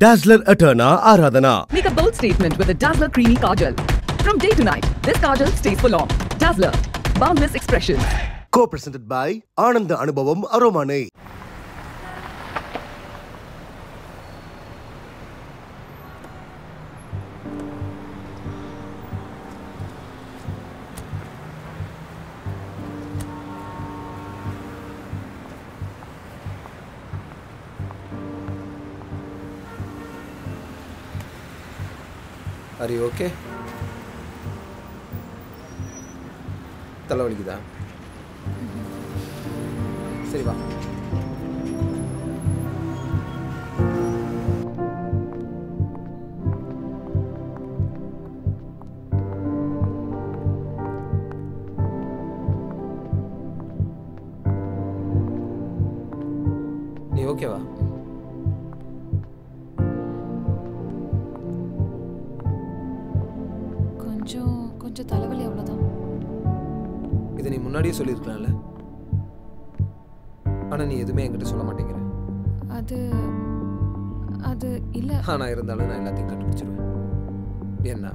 Dazzler Eterna Aradhana. Make a bold statement with the Dazzler Creamy Kajal. From day to night, this Kajal stays for long. Dazzler, boundless expression. Co-presented by Ananda Anubhavam Aromane. Are you okay? தலைவலிக்குதா? சரி வா. நீ ஓகேவா? கொஞ்சம் தலைவலி அவ்வளவுதான். இதை நீ முன்னாடியே சொல்லியிருக்கலாம்ல. ஆனா நீ எதுவுமே என்கிட்ட சொல்ல மாட்டேங்கிற. அது இல்ல. ஆனா இருந்தாலும் நான் எல்லாத்தையும் கண்டுபிடிச்சிருவேன். என்ன,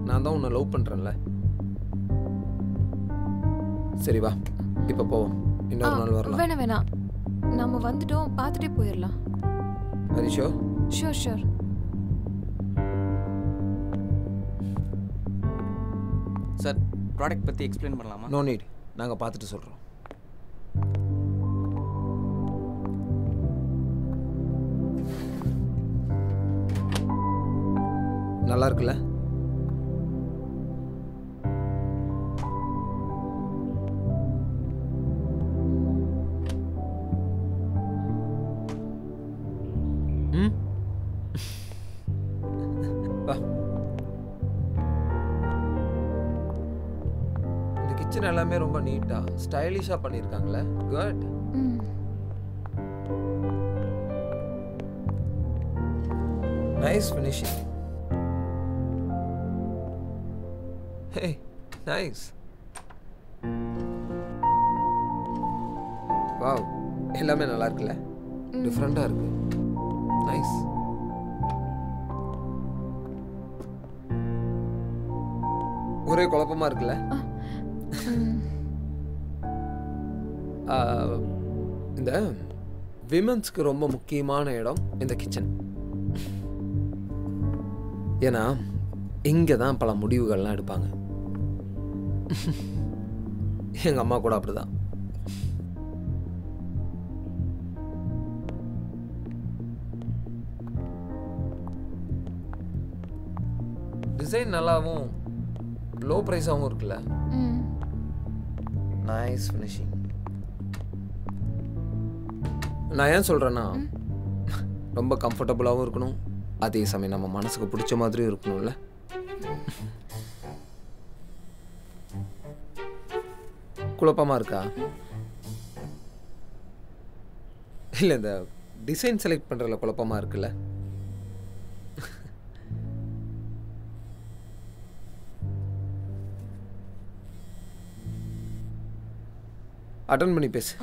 நான் தான் உன்னை லவ் பண்றேன்ல. சரி வா, இப்ப போவோம். இன்னொரு நாள் வரலாம். வேணாம், நம்ம வந்துட்டோம், பார்த்துட்டே போயிடலாம். ஹரிஷோ? ஷூர். சார், ப்ராடக்ட் பற்றி எக்ஸ்பிளைன் பண்ணலாமா? நோ நீட், நாங்கள் பார்த்துட்டு சொல்கிறோம். நல்லா இருக்குல்ல? வா. கிச்சன் எல்லாமே ரொம்ப நீட்டா ஸ்டைலிஷா பண்ணிருக்காங்களே. Good. Nice finishing. Hey, nice. Wow, எல்லாமே நல்லா இருக்குல்ல? டிஃப்ரெண்டா இருக்கு. நைஸ். ஒரே குழப்பமா இருக்குல்ல? இந்த விமென்ஸ்க்கு ரொம்ப முக்கியமான இடம் இந்த கிச்சன். ஏன்னா இங்கே தான் பல முடிவுகள்லாம் எடுப்பாங்க. எங்கள் அம்மா கூட அப்படிதான். டிசைன் நல்லாவும் லோ ப்ரைஸாகவும் இருக்குல்ல? Nice finishing. நான் ஏன் சொல்கிறேன்னா, ரொம்ப கம்ஃபர்டபுளாகவும் இருக்கணும், அதே சமயம் நம்ம மனசுக்கு பிடிச்ச மாதிரியும் இருக்கணும்ல. குழப்பமாக இருக்கா? இல்லை, இந்த டிசைன் செலக்ட் பண்ணுறதுல குழப்பமாக இருக்குல்ல? அட்டன் பண்ணி பேசு.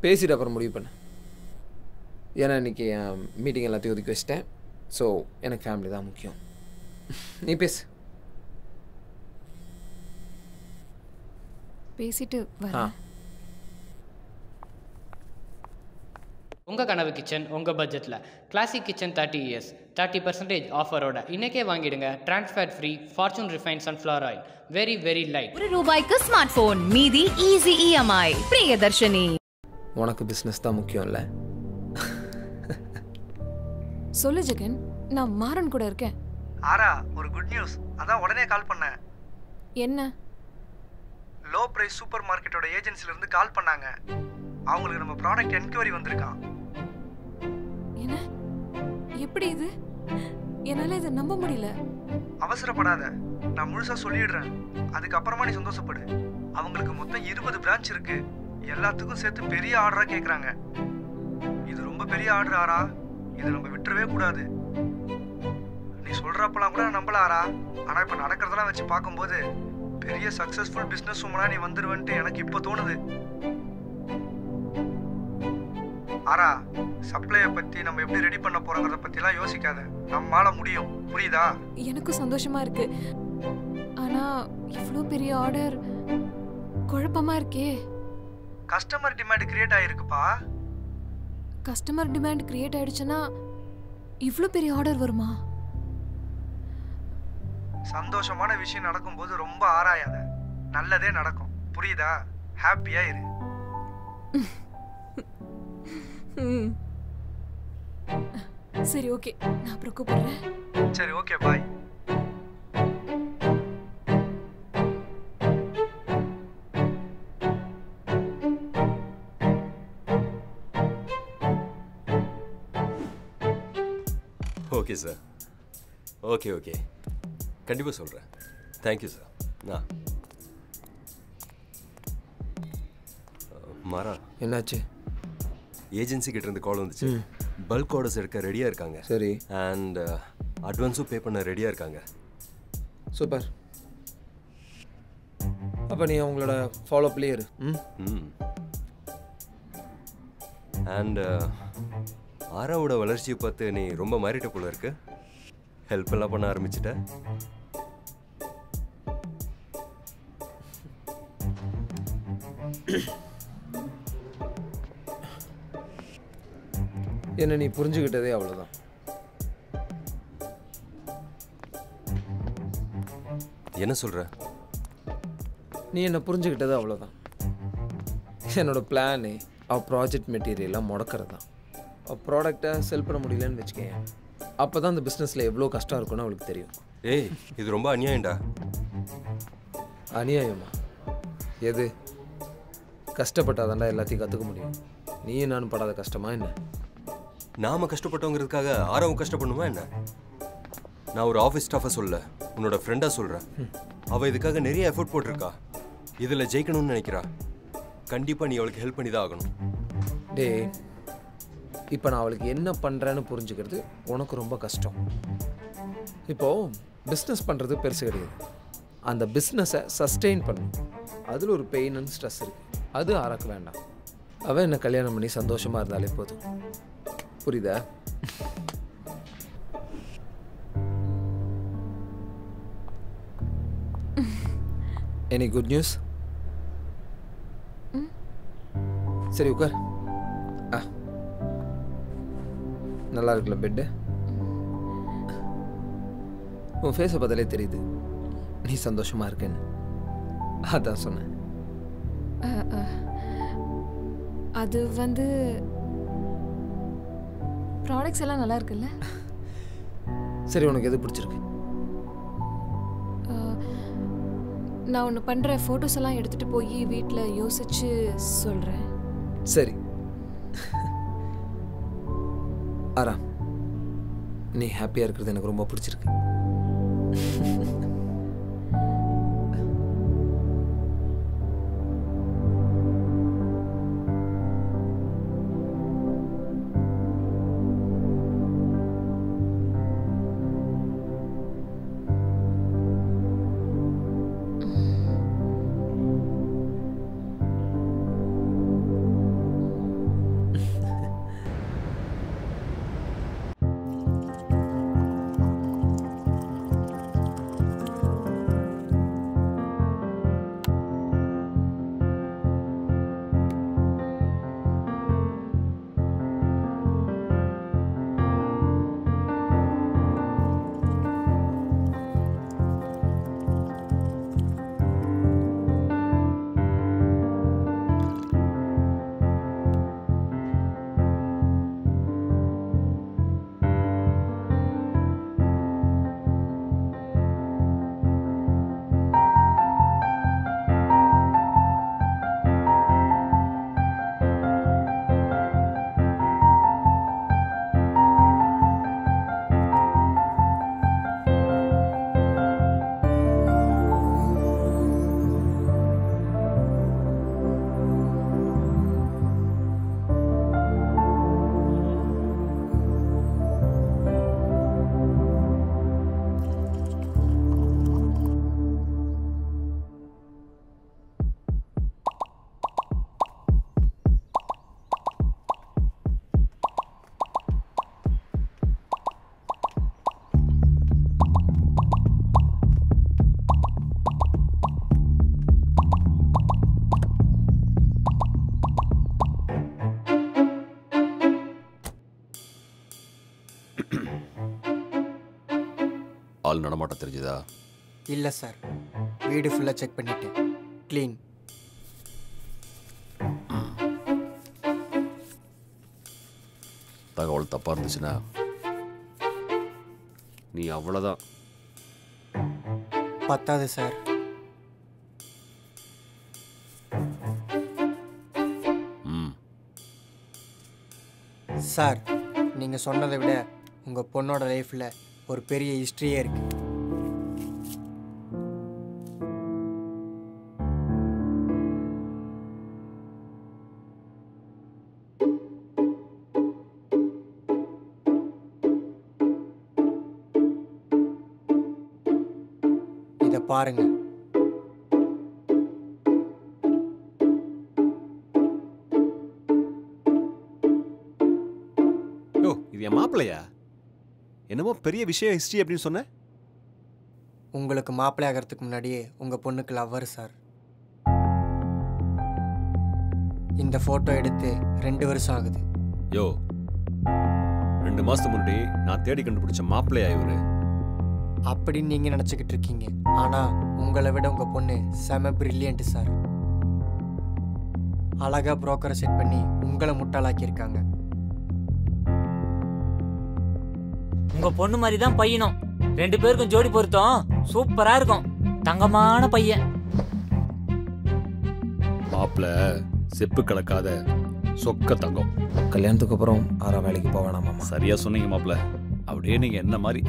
பேசிட்டு அப்புறம் முடிவு பண்ண. ஏன்னா இன்னைக்கு என் மீட்டிங் எல்லாத்தையும் ஒதுக்கி வச்சிட்டேன். ஸோ எனக்கு ஃபேமிலி தான் முக்கியம். நீ பேசு. பேசிட்டு வரேன். உங்கள் கனவு கிச்சன் உங்கள் பட்ஜெட்டில் கிளாசிக் கிச்சன் 30 இயர்ஸ் 30% ஆஃபரோட இன்னைக்கே வாங்கிடுங்க. Trans fat free Fortune refine sunflower oil. Very very light. ₹1 smart phone, மீதி ஈஸி இஎம்ஐ. பிரியதர்ஷினி. உனக்கு பிஸ்னஸ் தான் முக்கியம் இல்லை? சொல்லு ஜெகன், நான் மாறன் கூட இருக்கேன். ஆரா, ஒரு குட் நியூஸ். அதான் உடனே கால் பண்ணேன். என்ன? லோ பிரைஸ் சூப்பர் மார்க்கெட்டோட ஏஜென்சில இருந்து கால் பண்ணாங்க. அவங்களுக்கு நம்ம ப்ராடக்ட் என்கொயரி வந்திருக்கான். என்ன? எப்படி இது? என்னால இதை நம்ப முடியல. அவசரப்படாத, நான் முழுசா சொல்லிடுறேன். அதுக்கப்புறமா நீ சந்தோஷப்படு. அவங்களுக்கு மொத்தம் 20 பிரான்ச் இருக்கு. எல்லாத்துக்கும் சேர்த்து பெரிய ஆர்டரா கேட்குறாங்க. இது ரொம்ப பெரிய ஆர்டர் ஆரா. இதை நம்ம விட்டுறவே கூடாது. நீ சொல்றப்பெல்லாம் கூட நான் நம்பல ஆரா. ஆனா இப்ப நடக்கிறதெல்லாம் வச்சு பார்க்கும்போது பெரிய சக்சஸ்ஃபுல் பிசினஸ் உமனா நீ வந்துருவன்ட்டு எனக்கு இப்ப தோணுது. ஆரா, சப்ளையை பற்றி நம்ம எப்படி ரெடி பண்ண போகிறோங்கிறத பற்றிலாம் யோசிக்காத. நம்மளால முடியும், புரியுதா? எனக்கும் சந்தோஷமா இருக்கு. ஆனா இவ்வளோ பெரிய ஆர்டர் குழப்பமா இருக்கே. கஸ்டமர் டிமாண்ட் கிரியேட் ஆகிருக்குப்பா. கஸ்டமர் டிமாண்ட் கிரியேட் ஆயிடுச்சுன்னா இவ்வளோ பெரிய ஆர்டர் வருமா? சந்தோஷமான விஷயம் நடக்கும்போது ரொம்ப ஆராயாத, நல்லதே நடக்கும், புரியுதா? ஹாப்பியா இரு. சரி, ஓகே, நான் அப்புறம் கூப்பிடுறேன். சரி, okay, bye. Okay sir. Okay okay, கண்டிப்பாக சொல்கிறேன். Thank you sir. மாறா, என்னாச்சு? ஏஜென்சி கிட்ட இருந்து கால் வந்துச்சு. பல்க் ஆர்டர்ஸ் எடுக்க ரெடியாக இருக்காங்க. சரி. அண்ட் அட்வான்ஸும் பே பண்ண ரெடியாக இருக்காங்க. சூப்பர். அப்போ நீ அவங்களோட ஃபாலோப்லேயே இரு. அண்ட் ஆராவோட வளர்ச்சியை பார்த்து நீ ரொம்ப மாறிட்ட போல இருக்கு. ஹெல்ப் எல்லாம் பண்ண ஆரம்பிச்சிட்ட. என்ன நீ புரிஞ்சுக்கிட்டதே அவ்வளோதான். என்ன சொல்ற? நீ என்ன புரிஞ்சுக்கிட்டது அவ்வளோதான். என்னோட பிளானு அவள் ப்ராஜெக்ட் மெட்டீரியலாக முடக்கிறது தான். அவள் ப்ராடக்டை செல் பண்ண முடியலன்னு வச்சுக்கேன். அப்போ தான் அந்த பிஸ்னஸில் எவ்வளோ கஷ்டம் இருக்குன்னு அவளுக்கு தெரியும். ஏய், இது ரொம்ப அநியாயம்டா. அநியாயமா? எது? கஷ்டப்பட்டாதாண்டா எல்லாத்தையும் கற்றுக்க முடியும். நீயும் நானும் படாத கஷ்டமா என்ன? நாம கஷ்டப்பட்டோங்கிறதுக்காக ஆரவும் கஷ்டப்படணுமா என்ன? நான் ஒரு ஆஃபீஸ் ஸ்டாஃபை சொல்ல, உன்னோட ஃப்ரெண்டாக சொல்கிறேன். அவள் இதுக்காக நிறைய எஃபர்ட் போட்டிருக்கா. இதில் ஜெயிக்கணும்னு நினைக்கிறா. கண்டிப்பாக நீ அவளுக்கு ஹெல்ப் பண்ணி தான் ஆகணும். டே, இப்போ நான் அவளுக்கு என்ன பண்ணுறேன்னு புரிஞ்சுக்கிறது உனக்கு ரொம்ப கஷ்டம். இப்போது பிஸ்னஸ் பண்ணுறது பெருசு கிடையாது. அந்த பிஸ்னஸை சஸ்டெயின் பண்ணணும். அதில் ஒரு பெயின் அண்ட் ஸ்ட்ரெஸ் இருக்குது. அது ஆராக்க வேண்டாம். அவன் என்ன கல்யாணம் பண்ணி சந்தோஷமாக இருந்தாலே போதும். புரியுதா? Any good news? சரி, உட்கார். நல்லா இருக்குல்ல பெட்டு? உன் ஃபேஸை பார்த்தாலே தெரியுது நீ சந்தோஷமா இருக்கேன்னு. அதான் சொன்னேன். அது வந்து ப்ராடக்ட்ஸ் எல்லாம் நல்லா இருக்குல்ல? சரி, உனக்கு எது பிடிச்சிருக்கு? நான் ஒன்று பண்ணுறேன். ஃபோட்டோஸ் எல்லாம் எடுத்துகிட்டு போய் வீட்டில் யோசிச்சு சொல்கிறேன். சரி. ஆரா, நீ ஹாப்பியாக இருக்கிறது எனக்கு ரொம்ப பிடிச்சிருக்கு. நடமாட்டம் தெரிஞ்சுதா? இல்லை சார், வீடு ஃபுல்லாக செக் பண்ணிட்டேன், க்ளீன். தகவல் தப்பாக இருந்துச்சுன்னா நீ அவ்வளோதான். பத்தாது சார். சார், நீங்கள் சொன்னதை விட உங்கள் பொண்ணோட லைஃப்பில் ஒரு பெரிய ஹிஸ்ட்ரியே இருக்கு. இதை பாருங்க. இது என் மாப்பிள்ளையா? என்னமோ பெரிய விஷயம் ஹிஸ்ட்ரி அப்படின்னு சொன்ன. உங்களுக்கு மாப்பிள்ளை ஆகிறதுக்கு முன்னாடியே உங்கள் பொண்ணுக்கு லவ்வர் சார். இந்த ஃபோட்டோ எடுத்து 2 வருஷம் ஆகுது. யோ, 2 மாதத்துக்கு முன்னாடி நான் தேடி கண்டுபிடிச்ச மாப்பிள்ளையா இவரு? அப்படின்னு நீங்கள் நினச்சிக்கிட்டு இருக்கீங்க. ஆனால் உங்களை விட உங்கள் பொண்ணு செம பிரில்லியன்ட் சார். அழகாக புரோக்கரை செட் பண்ணி உங்களை முட்டாளாக்கியிருக்காங்க. உங்க பொண்ணு மாதிரி தான் பையனும். 2 பேருக்கும் ஜோடி பொருத்தம் சூப்பரா இருக்கும். தங்கமான பையன். மாப்பிள்ள செப்பு கலக்காத சொக்க தங்கம். கல்யாணத்துக்கு அப்புறம் ஆறா வேலைக்கு போக வேணாமா? சரியா சொன்னீங்க மாப்பிள்ள. அப்படியே நீங்க என்ன மாதிரி.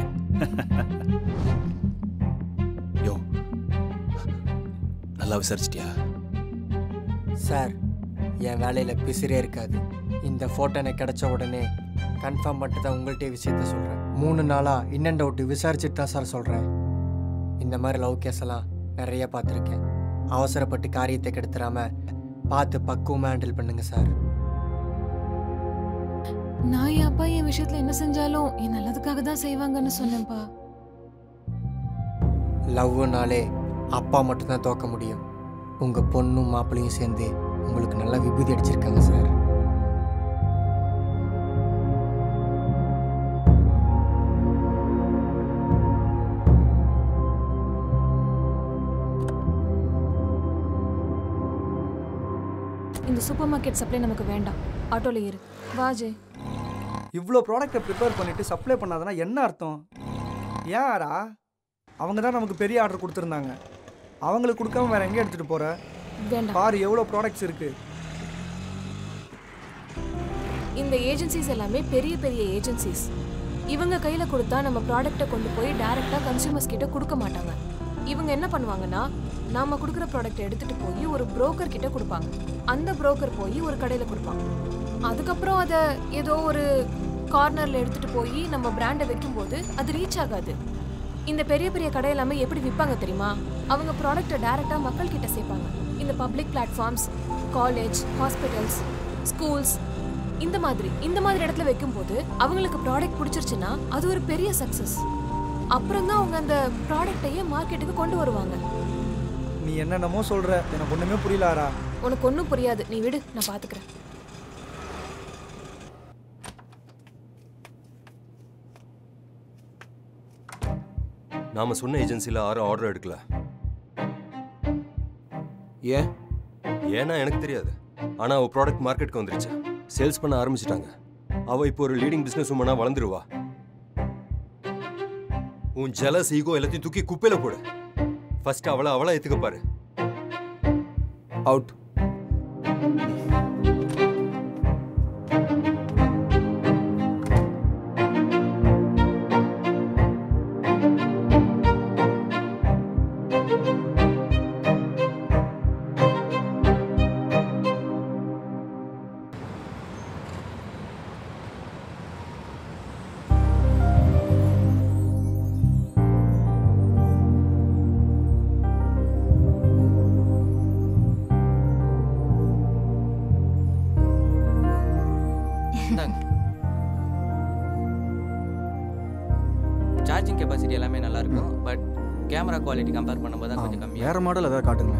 யோ, நல்லா விசாரிச்சிட்டியா? சார், என் வேலையில் பிசிறே இருக்காது. இந்த ஃபோட்டோ எனக்கு கிடைச்ச உடனே கன்ஃபார்ம் பண்ணிட்டு தான் உங்கள்கிட்ட விஷயத்த சொல்கிறேன். 3 நாளாக இன்னும் டவுட்டு விசாரிச்சுட்டு தான் சார் சொல்கிறேன். இந்த மாதிரி லவ் கேஸ் எல்லாம் நிறைய பார்த்துருக்கேன். அவசரப்பட்டு காரியத்தை கெடுத்துடாம பார்த்து பக்குவமாக ஹேண்டில் பண்ணுங்க சார். நான் என் அப்பா என் விஷயத்துல என்ன செஞ்சாலும் என் நல்லதுக்காக தான் செய்வாங்கன்னு சொன்னேன்ப்பா. லவ்னாலே அப்பா மட்டும்தான் தோக்க முடியும். உங்கள் பொண்ணும் மாப்பிள்ளையும் சேர்ந்து உங்களுக்கு நல்லா விபூதி அடிச்சிருக்காங்க சார். இந்த சூப்பர் மார்க்கெட் சப்ளை நமக்கு வேண்டாம். ஆட்டோல ஏறு. வாஜே. இவ்வளோ ப்ராடக்ட்டை ப்ரிப்பேர் பண்ணிட்டு சப்ளை பண்ணாதனா என்ன அர்த்தம்? ஏன்டா? அவங்க தான் நமக்கு பெரிய ஆர்டர் கொடுத்துருந்தாங்க. அவங்களுக்கு கொடுக்காம வேற எங்கே எடுத்துகிட்டு போகிற? வேண்டாம். பாரு எவ்வளோ ப்ராடக்ட்ஸ் இருக்குது. இந்த ஏஜென்சிஸ் எல்லாமே பெரிய பெரிய ஏஜென்சிஸ். இவங்க கையில் கொடுத்தா நம்ம ப்ராடக்டை கொண்டு போய் டைரெக்டாக கன்சியூமர்ஸ் கிட்ட கொடுக்க மாட்டாங்க. இவங்க என்ன பண்ணுவாங்கன்னா, நாம கொடுக்குற ப்ராடக்ட்டை எடுத்துகிட்டு போய் ஒரு புரோக்கர் கிட்ட கொடுப்பாங்க. அந்த புரோக்கர் போய் ஒரு கடையில் கொடுப்பாங்க. அதுக்கப்புறம் அதை ஏதோ ஒரு கார்னரில் எடுத்துகிட்டு போய் நம்ம பிராண்டை வைக்கும்போது அது ரீச் ஆகாது. இந்த பெரிய பெரிய கடை எல்லாமே எப்படி விற்பாங்க தெரியுமா? அவங்க ப்ராடக்ட்டை டைரெக்டாக மக்கள்கிட்ட சேர்ப்பாங்க. இந்த public platforms, college, hospitals, schools, இந்த மாதிரி இடத்துல வைக்கும்போது அவங்களுக்கு ப்ராடக்ட் பிடிச்சிருச்சுன்னா அது ஒரு பெரிய சக்ஸஸ். அப்புறம் தான் அவங்க அந்த ப்ராடக்டையே மார்க்கெட்டுக்கு கொண்டு வருவாங்க. நீ என்னென்னமோ சொல்கிற, எனக்கு ஒன்றுமே புரியலாரா? உனக்கு ஒன்றும் புரியாது, நீ விடு, நான் பார்த்துக்கிறேன். நாம சொன்ன ஏஜென்சியில் யாரும் ஆர்டர் எடுக்கல. ஏன்னா எனக்கு தெரியாது. ஆனால் அவள் ப்ராடக்ட் மார்க்கெட்டுக்கு வந்துருச்சு, சேல்ஸ் பண்ண ஆரம்பிச்சிட்டாங்க. அவள் இப்போ ஒரு லீடிங் பிஸ்னஸ் உமனா வளர்ந்துருவா. உன் ஜெலஸ் ஈகோ எல்லாத்தையும் தூக்கி குப்பையில போடு. ஃபர்ஸ்ட் அவளை ஏத்துக்க பாரு. அவுட். சார்ஜிங் கெப்பாசிட்டி எல்லாமே நல்லா இருக்கும். பட் கேமரா குவாலிட்டி கம்பேர் பண்ணும்போது தான் கொஞ்சம் கம்மி. வேற மாடல் ஏதாவது காட்டுங்க.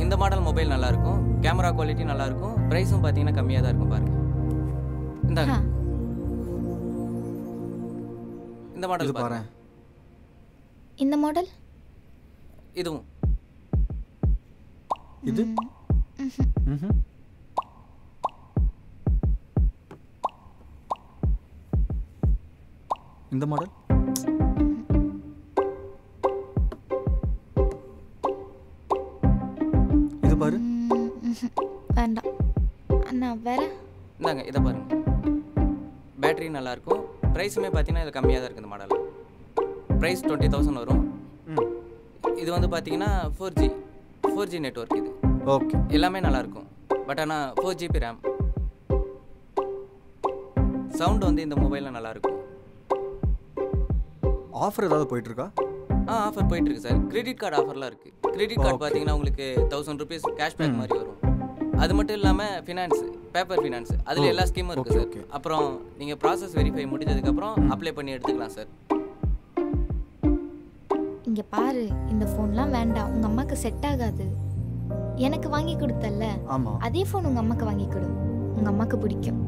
இந்த மாடல் மொபைல் நல்லா இருக்கும், கேமரா குவாலிட்டி நல்லா இருக்கும், பிரைஸும் பார்த்தீங்கன்னா கம்மியாக தான் இருக்கும். பாருங்க, இந்த மாடல் பாருங்க. இந்த மாடல் இதுவும் இது இந்த மாடல் இது பாரு. வேண்டாம் அண்ணா வேற. இந்தாங்க இதை பாருங்க. பேட்டரி நல்லா இருக்கும். ப்ரைஸுமே பார்த்தீங்கன்னா இது கம்மியாக தான் இருக்குது. இந்த மாடல் ப்ரைஸ் 20,000 வரும். இது வந்து பார்த்தீங்கன்னா 4G நெட்வொர்க். இது ஓகே, எல்லாமே நல்லாயிருக்கும். பட் ஆனால் 4GB ரேம். சவுண்ட் வந்து இந்த மொபைலில் நல்லாயிருக்கும். ஆஃபர் ஏதாவது போயிட்டுருக்கா? ஆஃபர் போயிட்டுருக்கு சார். கிரெடிட் கார்டு ஆஃபர்லாம் இருக்குது. கிரெடிட் கார்டு பார்த்தீங்கன்னா உங்களுக்கு 1000 rupees கேஷ்பேக் மாதிரி வரும். அது மட்டும் இல்லாமல் ஃபினான்ஸ், பேப்பர் ஃபினான்ஸ், அதில் எல்லா ஸ்கீமும் இருக்குது சார். அப்புறம் நீங்கள் ப்ராசஸ் வெரிஃபை முடிஞ்சதுக்கப்புறம் அப்ளை பண்ணி எடுத்துக்கலாம் சார். இங்கே பாரு, இந்த ஃபோன்லாம் வேண்டாம், உங்கள் அம்மாவுக்கு செட் ஆகாது. எனக்கு வாங்கி கொடுத்தல்ல, அதே ஃபோன் உங்கள் அம்மாவுக்கு வாங்கி கொடு, உங்கள் அம்மாவுக்கு பிடிக்கும்.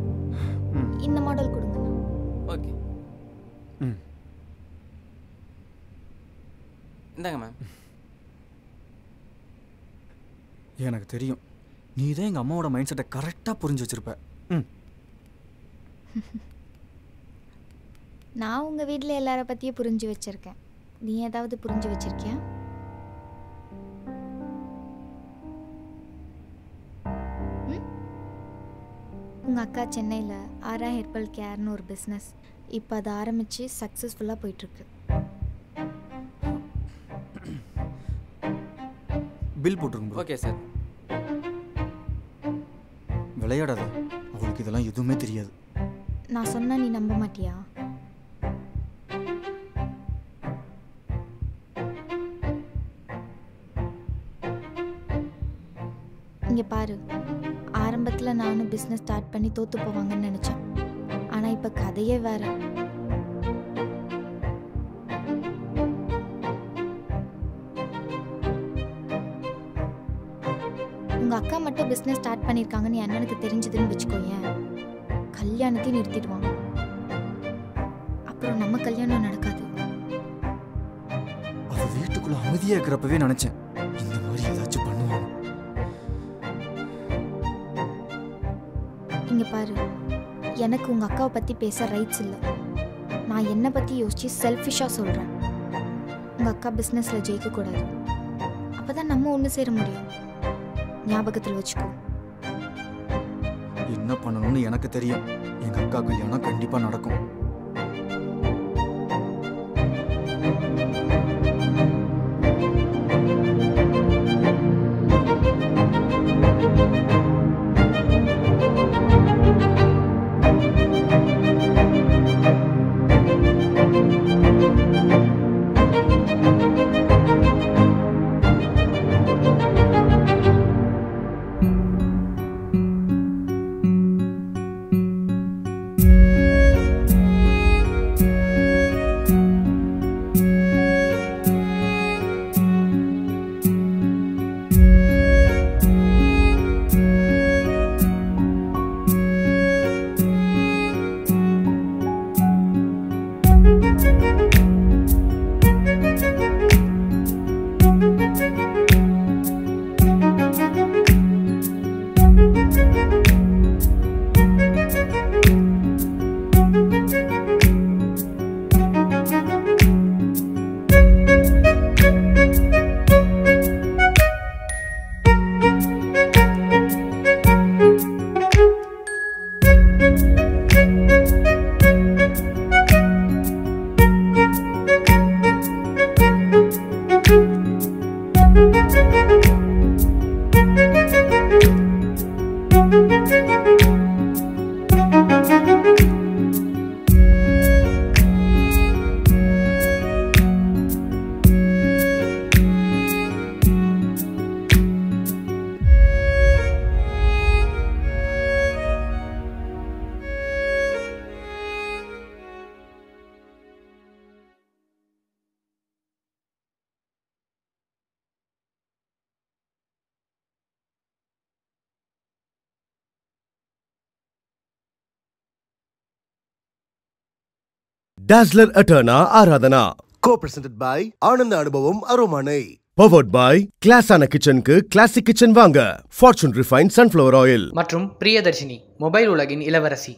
இந்த மாடல் கொடுங்க. ஓகே, இந்தாங்க மேம். எனக்கு தெரியும், நீ தான் எங்கள் அம்மாவோட மைண்ட் செட்டை கரெக்டாக புரிஞ்சு வச்சிருப்ப. நான் உங்கள் வீட்டில் எல்லாரை பற்றியும் புரிஞ்சு வச்சுருக்கேன். நீ ஏதாவது புரிஞ்சு வச்சிருக்கியா? உங்கள் அக்கா சென்னையில் ஆரா ஹெர்பல் கேர்னு ஒரு பிஸ்னஸ் இப்போ அதை ஆரம்பித்து சக்ஸஸ்ஃபுல்லாக போயிட்டுருக்கு. பில் போட்டுருங்க. Okay sir. விளையாடாத, அவளுக்கு இதெல்லாம் எதுவுமே தெரியாது. நான் சொன்னா நீ நம்ப மாட்டியா? இங்கே பாரு, ஆரம்பத்தில் நானும் பிஸ்னஸ் ஸ்டார்ட் பண்ணி தோற்று போவாங்கன்னு நினச்சேன். ஆனால் இப்போ கதையே வேற. உங்கள் அக்கா மட்டும் பிஸ்னஸ் ஸ்டார்ட் பண்ணியிருக்காங்கன்னு அண்ணனுக்கு தெரிஞ்சதுன்னு வச்சுக்கோயேன், கல்யாணத்தையும் நிறுத்திடுவாங்க. அப்புறம் நம்ம கல்யாணம் நடக்காது. அவ வீட்டுக்குள்ள அமைதியாக இருக்கிறப்பவே நினச்சேன் இந்த மாதிரி ஏதாச்சும் பண்ணுவாங்க. இங்கே பாரு, எனக்கு உங்கள் அக்காவை பற்றி பேச ரைட்ஸ் இல்லை. நான் என்னை பற்றி யோசித்து செல்ஃபிஷாக சொல்கிறேன். உங்கள் அக்கா பிஸ்னஸில் ஜெயிக்கக்கூடாது. அப்போ தான் நம்ம ஒன்று சேர முடியும். ஞாபகத்தில் வச்சுக்கோ. என்ன பண்ணணும்னு எனக்கு தெரியும். எங்கள் அக்கா கல்யாணம் கண்டிப்பாக நடக்கும். Dazzler Eterna Aradhana. Co-presented by ஆனந்த அனுபவம் அரோமானை. Powered by கிளாஸான கிச்சனுக்கு கிளாசிக் கிச்சன் வாங்க. Fortune Refined Sunflower Oil. மற்றும் பிரியதர்ஷினி மொபைல் உலகின் இளவரசி.